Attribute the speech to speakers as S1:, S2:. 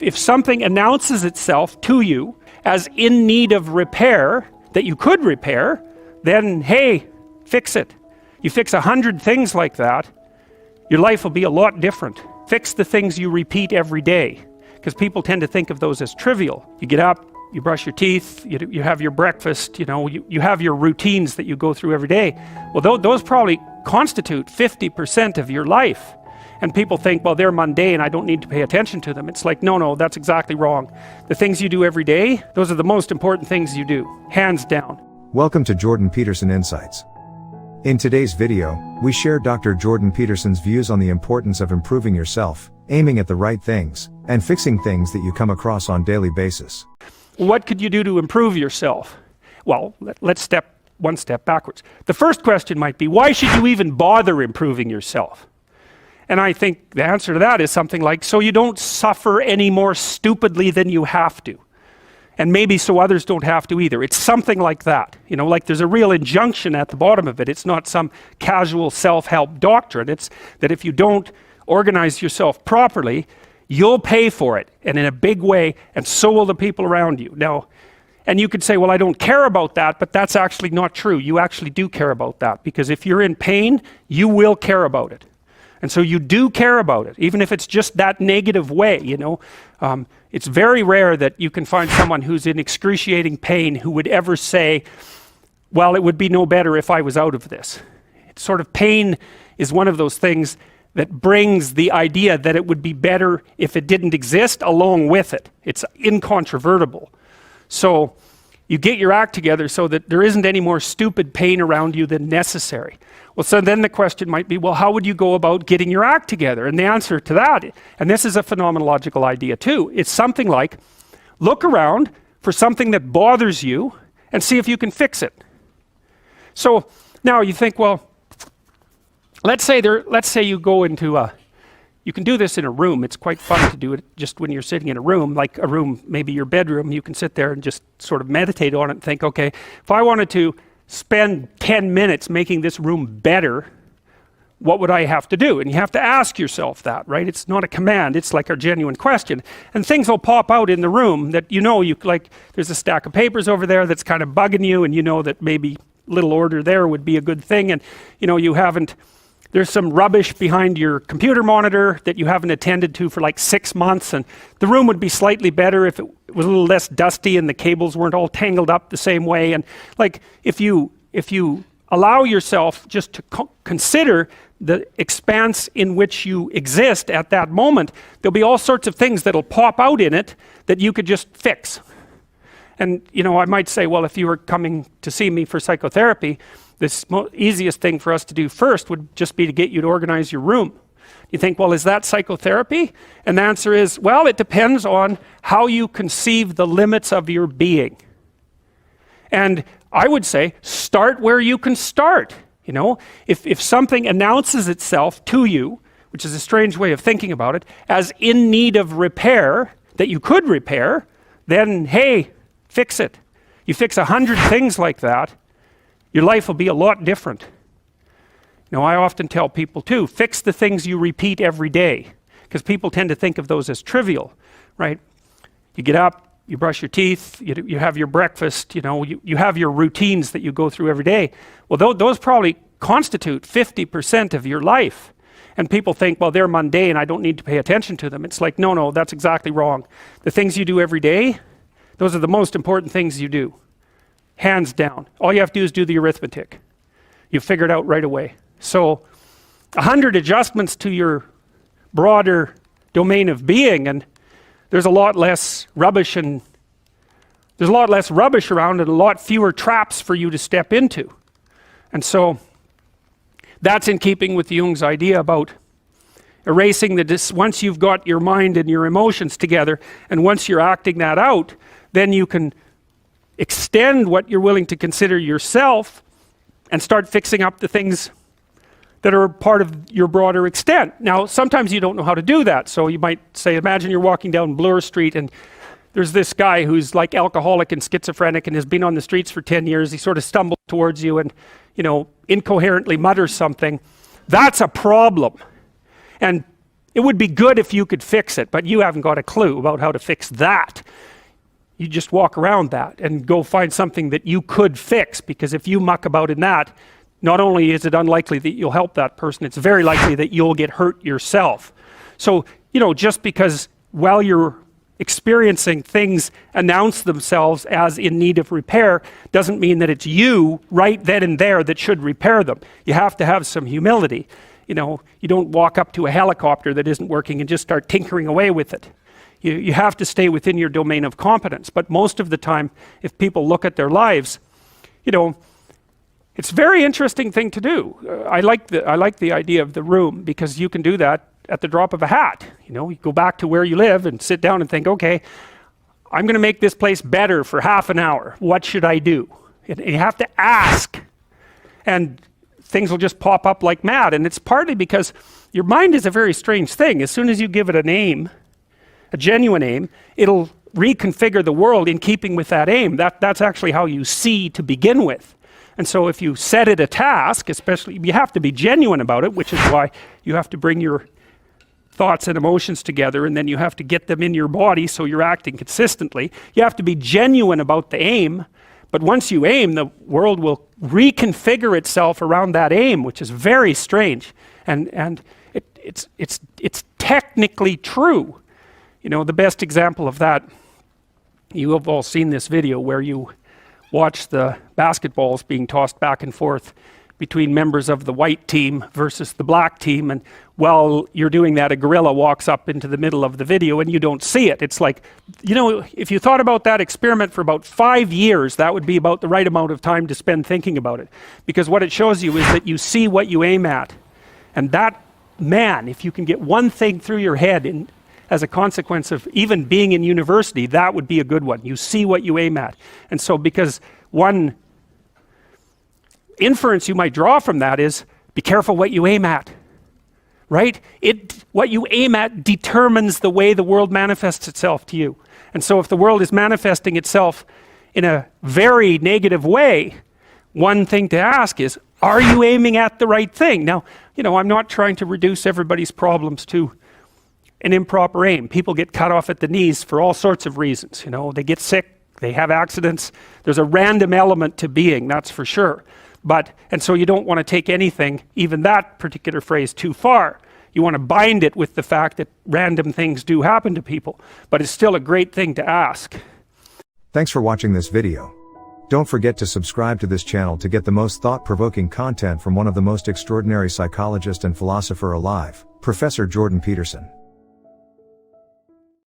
S1: If something announces itself to you as in need of repair, that you could repair, then hey, fix it. You fix 100 things like that, your life will be a lot different. Fix the things you repeat every day, because people tend to think of those as trivial. You get up, you brush your teeth, you have your breakfast, you have your routines that you go through every day. Well, those probably constitute 50% of your life. And people think, well, they're mundane, I don't need to pay attention to them. It's like, no, that's exactly wrong. The things you do every day, those are the most important things you do, hands down.
S2: Welcome to Jordan Peterson Insights. In today's video, we share Dr. Jordan Peterson's views on the importance of improving yourself, aiming at the right things, and fixing things that you come across on a daily basis.
S1: What could you do to improve yourself? Well, let's step one step backwards. The first question might be, why should you even bother improving yourself? And I think the answer to that is something like, so you don't suffer any more stupidly than you have to. And maybe so others don't have to either. It's something like that. Like there's a real injunction at the bottom of it. It's not some casual self-help doctrine. It's that if you don't organize yourself properly, you'll pay for it, and in a big way, and so will the people around you. Now, and you could say, well, I don't care about that, but that's actually not true. You actually do care about that, because if you're in pain, you will care about it. And so you do care about it, even if it's just that negative way, It's very rare that you can find someone who's in excruciating pain who would ever say, well, it would be no better if I was out of this. It's sort of pain is one of those things that brings the idea that it would be better if it didn't exist along with it. It's incontrovertible. So you get your act together so that there isn't any more stupid pain around you than necessary. Well, so then the question might be, well, how would you go about getting your act together? And the answer to that, and this is a phenomenological idea too, it's something like, look around for something that bothers you and see if you can fix it. So now you think, well, let's say you go into you can do this in a room. It's quite fun to do it just when you're sitting in a room, like a room, maybe your bedroom. You can sit there and just sort of meditate on it and think, okay, if I wanted to spend 10 minutes making this room better, what would I have to do? And you have to ask yourself that, right? It's not a command, it's like a genuine question. And things will pop out in the room that you like, there's a stack of papers over there that's kind of bugging you, and you know that maybe little order there would be a good thing, and there's some rubbish behind your computer monitor that you haven't attended to for like 6 months, and the room would be slightly better if it was a little less dusty and the cables weren't all tangled up the same way. And like if you allow yourself just to consider the expanse in which you exist at that moment, there'll be all sorts of things that'll pop out in it that you could just fix. And I might say, well, if you were coming to see me for psychotherapy, the easiest thing for us to do first would just be to get you to organize your room. You think, well, is that psychotherapy? And the answer is, well, it depends on how you conceive the limits of your being. And I would say, start where you can start. If something announces itself to you, which is a strange way of thinking about it, as in need of repair, that you could repair, then hey, fix it. You fix 100 things like that, your life will be a lot different. I often tell people too, fix the things you repeat every day, because people tend to think of those as trivial, right? You get up, you brush your teeth, you have your breakfast, you have your routines that you go through every day. Well, those probably constitute 50% of your life. And people think, well, they're mundane, I don't need to pay attention to them. It's like, no, that's exactly wrong. The things you do every day, those are the most important things you do. Hands down. All you have to do is do the arithmetic. You figure it out right away. So 100 adjustments to your broader domain of being, and there's a lot less rubbish around, and a lot fewer traps for you to step into. And so that's in keeping with Jung's idea about erasing once you've got your mind and your emotions together, and once you're acting that out, then you can extend what you're willing to consider yourself and start fixing up the things that are part of your broader extent. Now, sometimes you don't know how to do that. So you might say, imagine you're walking down Bloor Street and there's this guy who's like alcoholic and schizophrenic and has been on the streets for 10 years. He sort of stumbles towards you and, incoherently mutters something. That's a problem. And It would be good if you could fix it, but you haven't got a clue about how to fix that. You just walk around that and go find something that you could fix, because if you muck about in that, not only is it unlikely that you'll help that person, it's very likely that you'll get hurt yourself. So, just because while you're experiencing things announce themselves as in need of repair doesn't mean that it's you right then and there that should repair them. You have to have some humility. You don't walk up to a helicopter that isn't working and just start tinkering away with it. You have to stay within your domain of competence. But most of the time, if people look at their lives, it's a very interesting thing to do. I like the idea of the room, because you can do that at the drop of a hat. You go back to where you live and sit down and think, okay, I'm going to make this place better for half an hour. What should I do? And you have to ask, and things will just pop up like mad. And it's partly because your mind is a very strange thing. As soon as you give it a name, a genuine aim, it'll reconfigure the world in keeping with that aim. That's actually how you see to begin with. And so if you set it a task, especially, you have to be genuine about it, which is why you have to bring your thoughts and emotions together, and then you have to get them in your body so you're acting consistently. You have to be genuine about the aim, but once you aim, the world will reconfigure itself around that aim, which is very strange. And it's technically true. The best example of that, you have all seen this video where you watch the basketballs being tossed back and forth between members of the white team versus the black team, and while you're doing that, a gorilla walks up into the middle of the video and you don't see it. It's like, if you thought about that experiment for about 5 years, that would be about the right amount of time to spend thinking about it. Because what it shows you is that you see what you aim at. And that, man, if you can get one thing through your head as a consequence of even being in university, that would be a good one. You see what you aim at. And so because one inference you might draw from that is, be careful what you aim at, right? What you aim at determines the way the world manifests itself to you. And so if the world is manifesting itself in a very negative way, one thing to ask is, are you aiming at the right thing? Now, I'm not trying to reduce everybody's problems to an improper aim. People get cut off at the knees for all sorts of reasons. They get sick, they have accidents. There's a random element to being, that's for sure. And so you don't want to take anything, even that particular phrase, too far. You want to bind it with the fact that random things do happen to people, but it's still a great thing to ask.
S2: Thanks for watching this video. Don't forget to subscribe to this channel to get the most thought-provoking content from one of the most extraordinary psychologists and philosopher alive, Professor Jordan Peterson.